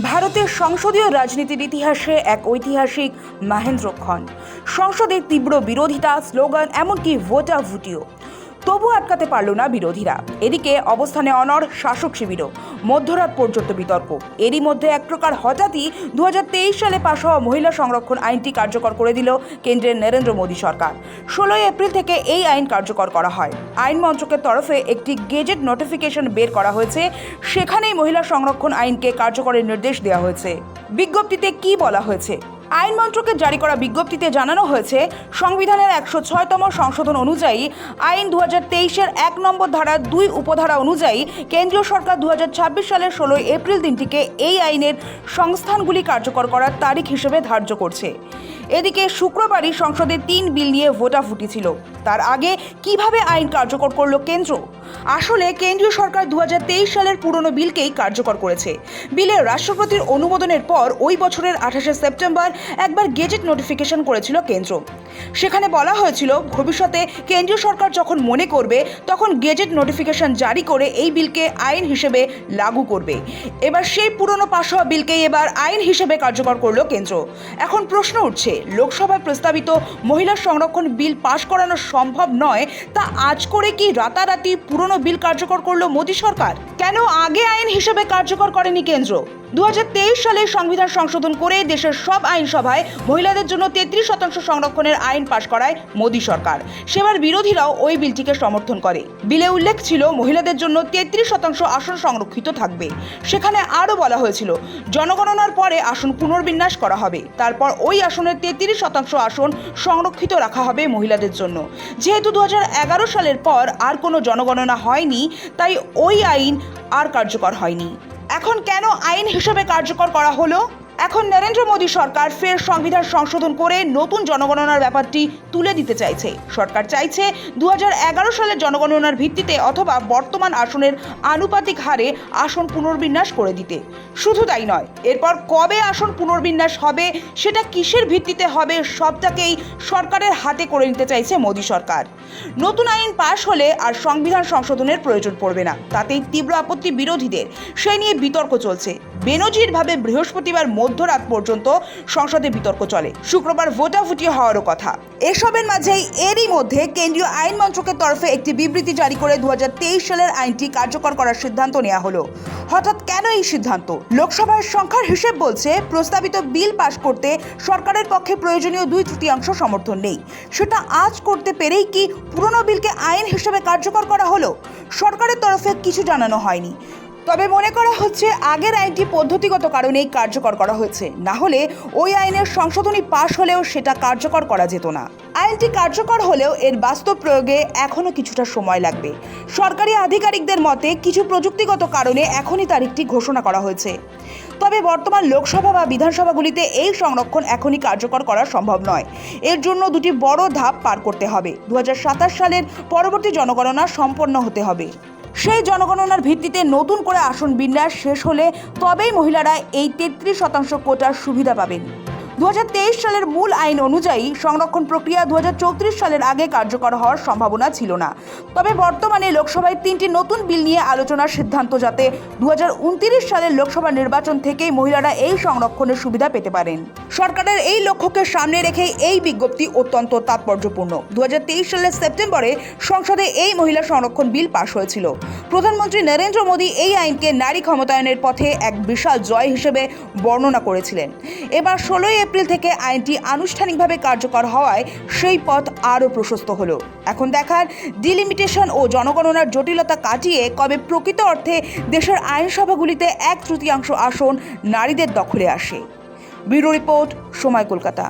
ভারতের সংসদীয় রাজনীতির ইতিহাসে এক ঐতিহাসিক মহেন্দ্রক্ষণ। সংসদের তীব্র বিরোধিতা, স্লোগান, এমনকি ভোটাভুটিও। তবু আটকাতে পারল না বিরোধীরা। এদিকে অবস্থানে অনড় শাসক শিবিরও। মধ্যরাত পর্যন্ত বিতর্ক। এরই মধ্যে এক প্রকার হঠাৎই 2023 সালে পাশ হওয়া মহিলা সংরক্ষণ আইনটি কার্যকর করে দিল কেন্দ্রের নরেন্দ্র মোদী সরকার। 16 এপ্রিল থেকে এই আইন কার্যকর করা হয়। আইন মন্ত্রকের তরফে একটি গেজেট নোটিফিকেশন বের করা হয়েছে। সেখানেই মহিলা সংরক্ষণ আইনকে কার্যকরের নির্দেশ দেওয়া হয়েছে। বিজ্ঞপ্তিতে কি বলা হয়েছে? আইন মন্ত্রকের জারি করা বিজ্ঞপ্তিতে জানানো হয়েছে, সংবিধানের 106তম সংশোধন অনুযায়ী আইন 2023-এর 1 নম্বর ধারার 2 উপধারা অনুযায়ী কেন্দ্রীয় সরকার 2026 সালের 16 এপ্রিল দিনটিকে এই আইনের সংস্থানগুলি কার্যকর করার তারিখ হিসেবে ধার্য করছে। এদিকে শুক্রবারই সংসদে 3 বিল নিয়ে ভোটাভুটি ছিল। তার আগে কিভাবে আইন কার্যকর করল কেন্দ্র? আসলে কেন্দ্রীয় সরকার 2023 সালের পুরনো বিলকেই কার্যকর করেছে। বিলের রাষ্ট্রপতির অনুমোদনের পর ওই বছরের 28শে সেপ্টেম্বর একবার গেজেট নোটিফিকেশন করেছিল কেন্দ্র। সেখানে বলা হয়েছিল, ভবিষ্যতে কেন্দ্রীয় সরকার যখন মনে করবে তখন গেজেট নোটিফিকেশন জারি করে এই বিলকে আইন হিসেবে লাগু করবে। এবার সেই পুরনো পাশ হওয়া বিলকেই এবার আইন হিসেবে কার্যকর করলো কেন্দ্র। এখন প্রশ্ন উঠছে, লোকসভায় প্রস্তাবিত মহিলা সংরক্ষণ বিল পাশ করানো সম্ভব নয়, তা আজ করে কি রাতারাতি পুরনো বিল কার্যকর করলো মোদী সরকার? কেন আগে আইন হিসেবে কার্যকর করেনি কেন্দ্র? 2023 সালে সংবিধান সংশোধন করে দেশের সব আইনসভায় মহিলাদের জন্য 33% সংরক্ষণের আইন পাশ করায় মোদী সরকার। সেবার বিরোধীরাও ওই বিলটিকে সমর্থন করে। বিলে উল্লেখ ছিল, মহিলাদের জন্য 33% আসন সংরক্ষিত থাকবে। সেখানে আরও বলা হয়েছিল, জনগণনার পরে আসন পুনর্বিন্যাস করা হবে। তারপর ওই আসনের 33% আসন সংরক্ষিত রাখা হবে মহিলাদের জন্য। যেহেতু 2011 সালের পর আর কোনো জনগণনা হয়নি, তাই ওই আইন আর কার্যকর হয়নি। এখন কেন আইন হিসেবে কার্যকর করা হলো? এখন নরেন্দ্র মোদী সরকার ফের সংবিধান সংশোধন করে নতুন জনগণনার ব্যাপারটি তুলে দিতে চাইছে। সরকার চাইছে 2011 সালের জনগণনার ভিত্তিতে অথবা বর্তমান আসনের আনুপাতিক হারে আসন পুনর্বিন্যাস করে দিতে। শুধু তাই নয়, এরপর কবে আসন পুনর্বিন্যাস হবে, সেটা কিসের ভিত্তিতে হবে, সবটাকেই সরকারের হাতে করে নিতে চাইছে মোদী সরকার। নতুন আইন পাশ হলে আর সংবিধান সংশোধনের প্রয়োজন পড়বে না, তাতেই তীব্র আপত্তি বিরোধীদের। সেই নিয়ে বিতর্ক চলছে। বেনজিরভাবে বৃহস্পতিবার মধ্যরাত পর্যন্ত সংসদে বিতর্ক চলে। শুক্রবার ভোটাভুটি হওয়ারও কথা। এসবের মাঝেই এরই মধ্যে কেন্দ্রীয় আইন মন্ত্রকের তরফে একটি বিবৃতি জারি করে 2023 সালের আইনটি কার্যকর করার সিদ্ধান্ত নেওয়া হলো। হঠাৎ কেন এই সিদ্ধান্ত? লোকসভার সংখ্যার হিসেব বলছে, প্রস্তাবিত বিল পাশ করতে সরকারের পক্ষে প্রয়োজনীয় 2/3 সমর্থন নেই। সেটা আজ করতে পেরেই কি পুরনো বিলকে আইন হিসেবে কার্যকর করা হলো? সরকারের তরফে কিছু জানানো হয়নি। তবে মনে করা হচ্ছে, আগের আইনটি পদ্ধতিগত কারণেই কার্যকর করা হয়েছে। না হলে ওই আইনের সংশোধনী পাশ হলেও সেটা কার্যকর করা যেত না। আইনটি কার্যকর হলেও এর বাস্তব প্রয়োগে এখনও কিছুটা সময় লাগবে। সরকারি আধিকারিকদের মতে, কিছু প্রযুক্তিগত কারণে এখনই তারিখটি ঘোষণা করা হয়েছে। তবে বর্তমান লোকসভা বা বিধানসভাগুলিতে এই সংরক্ষণ এখনই কার্যকর করা সম্ভব নয়। এর জন্য দুটি বড় ধাপ পার করতে হবে। 2027 সালের পরবর্তী জনগণনা সম্পন্ন হতে হবে। সেই জনগণনার ভিত্তিতে নতুন করে আসন বিন্যাস শেষ হলে তবেই মহিলারা এই 33% কোটার সুবিধা পাবেন। 2023 সালের মূল আইন অনুযায়ী সংরক্ষণ প্রক্রিয়া 2034 সালের আগে কার্যকর হওয়ার সম্ভাবনা ছিল না। তবে বর্তমানে লোকসভায় 3টি নতুন বিল নিয়ে আলোচনার সিদ্ধান্ত, যাতে 2029 সালের লোকসভা নির্বাচন থেকেই মহিলারা এই সংরক্ষণের সুবিধা পেতে পারেন। সরকারের এই লক্ষ্যকে সামনে রেখে এই বিজ্ঞপ্তি অত্যন্ত তাৎপর্যপূর্ণ। 2023 সালের সেপ্টেম্বরে সংসদে এই মহিলা সংরক্ষণ বিল পাশ হয়েছিল। প্রধানমন্ত্রী নরেন্দ্র মোদী এই আইনকে নারী ক্ষমতায়নের পথে এক বিশাল জয় হিসেবে বর্ণনা করেছিলেন। এবার 16 এপ্রিল থেকে আইনটি আনুষ্ঠানিকভাবে কার্যকর হওয়ায় সেই পথ আরও প্রশস্ত হলো। এখন দেখার, ডিলিমিটেশন ও জনগণনার জটিলতা কাটিয়ে কবে প্রকৃত অর্থে দেশের আইনসভাগুলিতে 1/3 আসন নারীদের দখলে আসে। ব্যুরো রিপোর্ট, সময়, কলকাতা।